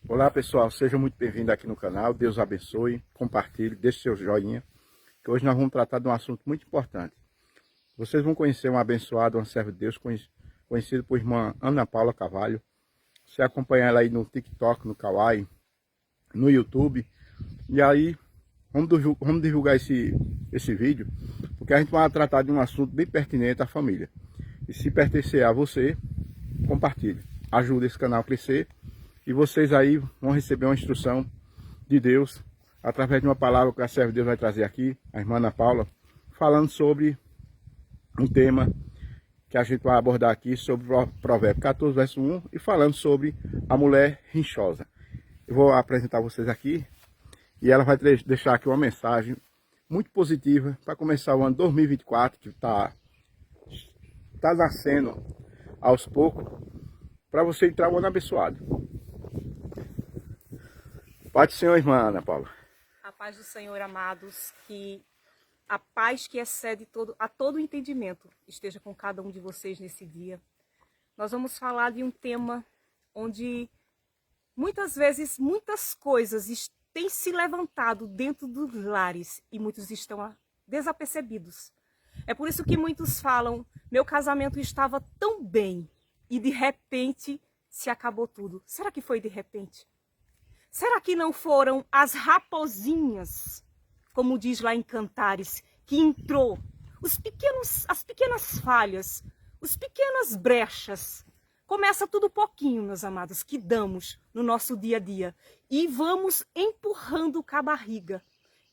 Olá pessoal, seja muito bem-vindo aqui no canal, Deus abençoe, compartilhe, deixe seu joinha, que hoje nós vamos tratar de um assunto muito importante. Vocês vão conhecer uma abençoada, uma serva de Deus, conhecida por irmã Ana Paula Carvalho. Você acompanha ela aí no TikTok, no Kawaii, no YouTube, e aí vamos divulgar esse vídeo, porque a gente vai tratar de um assunto bem pertinente à família. E se pertencer a você, compartilhe, ajude esse canal a crescer. E vocês aí vão receber uma instrução de Deus, através de uma palavra que a serva de Deus vai trazer aqui, a irmã Ana Paula, falando sobre um tema que a gente vai abordar aqui, sobre o Provérbio 14, verso 1, e falando sobre a mulher rinchosa. Eu vou apresentar vocês aqui, e ela vai deixar aqui uma mensagem muito positiva para começar o ano 2024, que está nascendo aos poucos, para você entrar um ano abençoado. Paz do Senhor, irmã Ana Paula. A paz do Senhor, amados, que a paz que excede todo entendimento esteja com cada um de vocês nesse dia. Nós vamos falar de um tema onde muitas vezes muitas coisas têm se levantado dentro dos lares e muitos estão desapercebidos. É por isso que muitos falam, meu casamento estava tão bem e de repente se acabou tudo. Será que foi de repente? Será que não foram as raposinhas, como diz lá em Cantares, que entrou, as pequenas falhas, as pequenas brechas? Começa tudo pouquinho, meus amados, que damos no nosso dia a dia. E vamos empurrando com a barriga.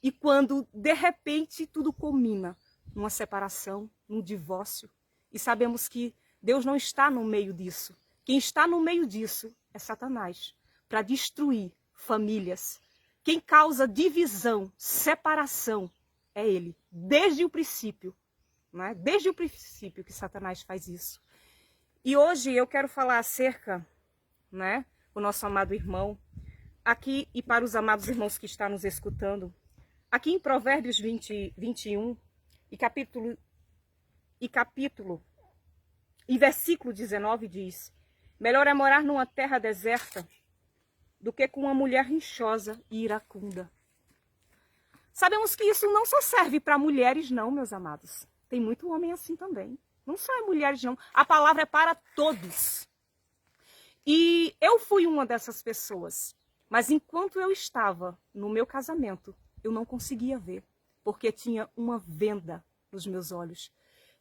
E quando, de repente, tudo culmina numa separação, num divórcio. E sabemos que Deus não está no meio disso. Quem está no meio disso é Satanás, para destruir famílias. Quem causa divisão, separação, é ele. Desde o princípio, né? Desde o princípio que Satanás faz isso. E hoje eu quero falar acerca, né, o nosso amado irmão, aqui e para os amados irmãos que estão nos escutando, aqui em Provérbios 21, e versículo 19 diz, melhor é morar numa terra deserta do que com uma mulher rinchosa e iracunda. Sabemos que isso não só serve para mulheres não, meus amados. Tem muito homem assim também. Não só é mulheres não. A palavra é para todos. E eu fui uma dessas pessoas. Mas enquanto eu estava no meu casamento, eu não conseguia ver. Porque tinha uma venda nos meus olhos.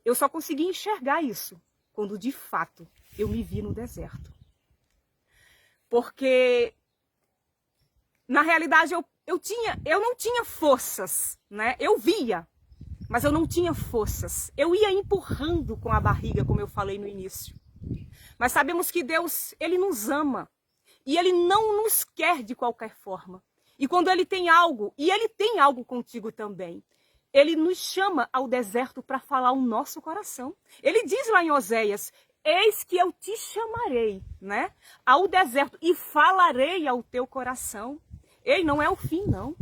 Eu só conseguia enxergar isso quando de fato eu me vi no deserto. Porque na realidade, eu não tinha forças, né? Eu via, mas eu não tinha forças. Eu ia empurrando com a barriga, como eu falei no início. Mas sabemos que Deus, Ele nos ama. E Ele não nos quer de qualquer forma. E quando Ele tem algo, e Ele tem algo contigo também, Ele nos chama ao deserto para falar o nosso coração. Ele diz lá em Oséias, eis que eu te chamarei, né? Ao deserto e falarei ao teu coração. Ei, não é o fim, não.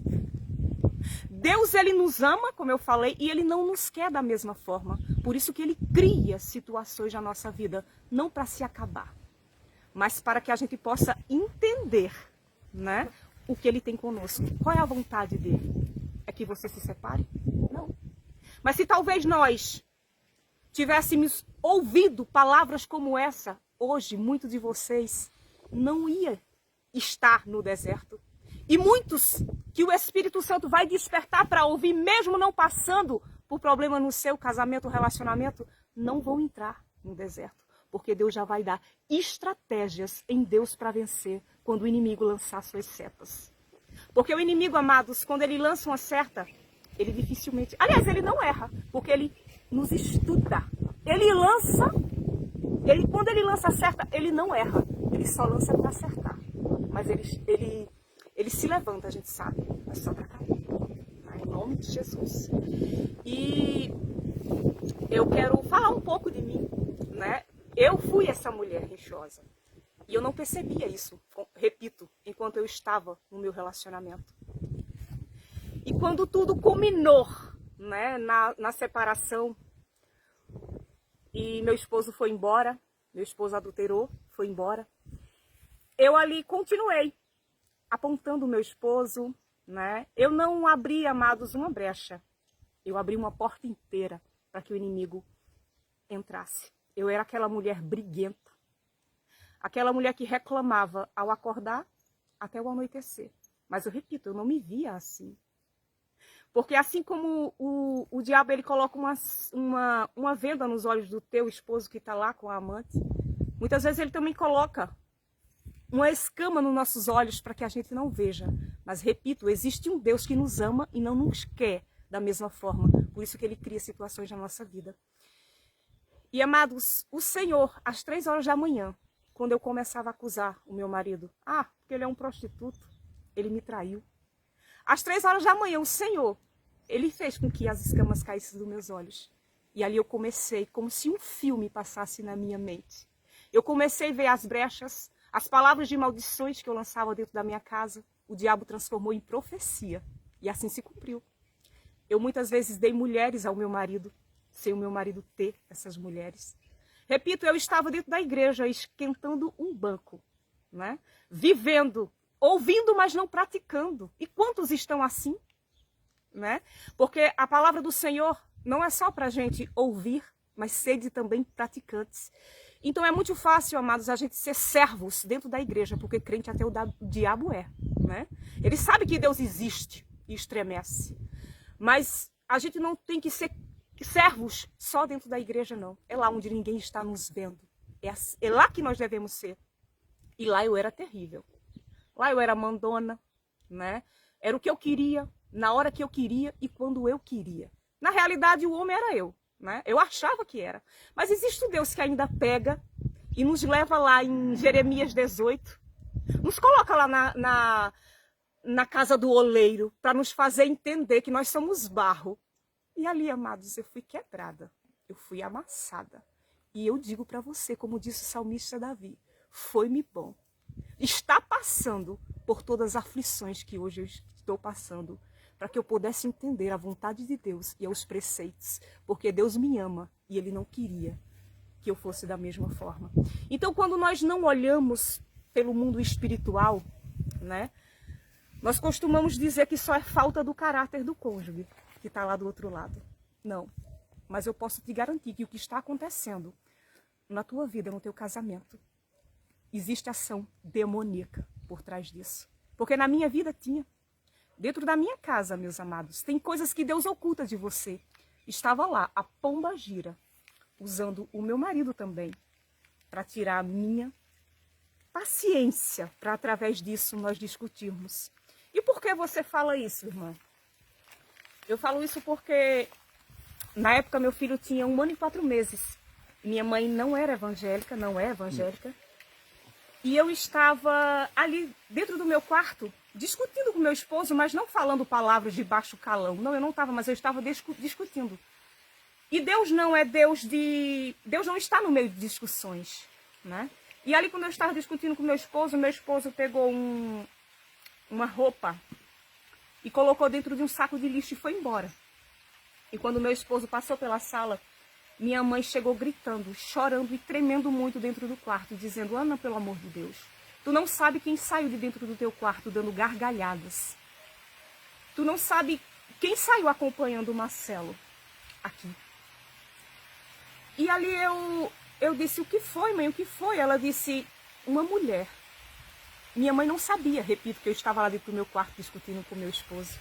Deus, Ele nos ama, como eu falei, e Ele não nos quer da mesma forma. Por isso que Ele cria situações na nossa vida, não para se acabar, mas para que a gente possa entender, né, o que Ele tem conosco. Qual é a vontade dEle? É que você se separe? Não. Mas se talvez nós tivéssemos ouvido palavras como essa, hoje, muitos de vocês não ia estar no deserto. E muitos que o Espírito Santo vai despertar para ouvir, mesmo não passando por problema no seu casamento, relacionamento, não vão entrar no deserto. Porque Deus já vai dar estratégias em Deus para vencer quando o inimigo lançar suas setas. Porque o inimigo, amados, quando ele lança uma seta, ele dificilmente... Aliás, ele não erra, porque ele nos estuda. Ele lança... quando ele lança a seta, ele não erra. Ele só lança para acertar. Mas ele se levanta, a gente sabe, mas só para cair. Em nome de Jesus. E eu quero falar um pouco de mim, né? Eu fui essa mulher rinchosa. E eu não percebia isso, repito, enquanto eu estava no meu relacionamento. E quando tudo culminou, né, na separação, e meu esposo foi embora, meu esposo adulterou, foi embora, eu ali continuei, apontando o meu esposo, né? Eu não abri, amados, uma brecha. Eu abri uma porta inteira para que o inimigo entrasse. Eu era aquela mulher briguenta. Aquela mulher que reclamava ao acordar até o anoitecer. Mas eu repito, eu não me via assim. Porque assim como o diabo ele coloca uma venda nos olhos do teu esposo que está lá com a amante, muitas vezes ele também coloca uma escama nos nossos olhos para que a gente não veja. Mas repito, existe um Deus que nos ama e não nos quer da mesma forma. Por isso que ele cria situações na nossa vida. E amados, o Senhor, às 3 horas da manhã, quando eu começava a acusar o meu marido, porque ele é um prostituto, ele me traiu. Às 3 horas da manhã, o Senhor, ele fez com que as escamas caíssem dos meus olhos. E ali eu comecei, como se um filme passasse na minha mente. Eu comecei a ver as brechas, as palavras de maldições que eu lançava dentro da minha casa. O diabo transformou em profecia. E assim se cumpriu. Eu muitas vezes dei mulheres ao meu marido, sem o meu marido ter essas mulheres. Repito, eu estava dentro da igreja esquentando um banco, né? Vivendo, ouvindo, mas não praticando. E quantos estão assim? Né? Porque a palavra do Senhor não é só para a gente ouvir, mas sede também praticantes. Então é muito fácil, amados, a gente ser servos dentro da igreja, porque crente até o diabo é. Né? Ele sabe que Deus existe e estremece. Mas a gente não tem que ser servos só dentro da igreja, não. É lá onde ninguém está nos vendo. É lá que nós devemos ser. E lá eu era terrível. Lá eu era mandona, né? Era o que eu queria, na hora que eu queria e quando eu queria. Na realidade, o homem era eu, né? Eu achava que era. Mas existe um Deus que ainda pega e nos leva lá em Jeremias 18. Nos coloca lá na casa do oleiro para nos fazer entender que nós somos barro. E ali, amados, eu fui quebrada, eu fui amassada. E eu digo para você, como disse o salmista Davi, foi-me bom. Está passando por todas as aflições que hoje eu estou passando, para que eu pudesse entender a vontade de Deus e os preceitos, porque Deus me ama e Ele não queria que eu fosse da mesma forma. Então, quando nós não olhamos pelo mundo espiritual, né, nós costumamos dizer que só é falta do caráter do cônjuge que está lá do outro lado. Não, mas eu posso te garantir que o que está acontecendo na tua vida, no teu casamento, existe ação demoníaca por trás disso. Porque na minha vida tinha. Dentro da minha casa, meus amados, tem coisas que Deus oculta de você. Estava lá a pombagira, usando o meu marido também, para tirar a minha paciência, para através disso nós discutirmos. E por que você fala isso, irmã? Eu falo isso porque na época meu filho tinha 1 ano e 4 meses. Minha mãe não era evangélica, não é evangélica. E eu estava ali dentro do meu quarto, discutindo com meu esposo, mas não falando palavras de baixo calão. Não, eu não estava, mas eu estava discutindo. E Deus não é Deus de... Deus não está no meio de discussões, né? E ali quando eu estava discutindo com meu esposo pegou uma roupa e colocou dentro de um saco de lixo e foi embora. E quando meu esposo passou pela sala, minha mãe chegou gritando, chorando e tremendo muito dentro do quarto, dizendo, Ana, pelo amor de Deus, tu não sabe quem saiu de dentro do teu quarto dando gargalhadas. Tu não sabe quem saiu acompanhando o Marcelo aqui. E ali eu disse, o que foi, mãe, o que foi? Ela disse, uma mulher. Minha mãe não sabia, repito, que eu estava lá dentro do meu quarto discutindo com meu esposo.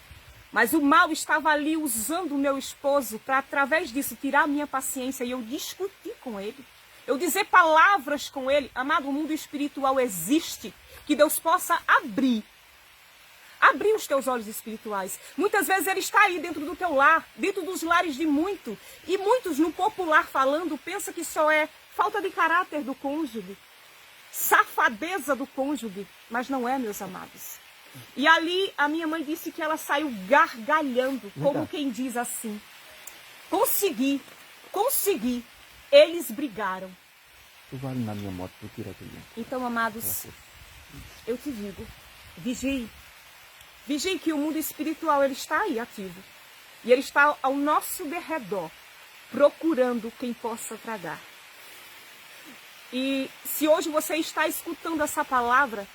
Mas o mal estava ali usando o meu esposo para, através disso, tirar a minha paciência e eu discutir com ele. Eu dizer palavras com ele. Amado, o mundo espiritual existe. Que Deus possa abrir os teus olhos espirituais. Muitas vezes ele está aí dentro do teu lar, dentro dos lares de muito. E muitos, no popular falando, pensam que só é falta de caráter do cônjuge, safadeza do cônjuge. Mas não é, meus amados. E ali a minha mãe disse que ela saiu gargalhando, como quem diz assim. Consegui. Eles brigaram. Tu vai na minha moto, tu tira aquele. Então, amados, eu te digo, vigie. Vigie que o mundo espiritual ele está aí ativo. E ele está ao nosso derredor, procurando quem possa tragar. E se hoje você está escutando essa palavra,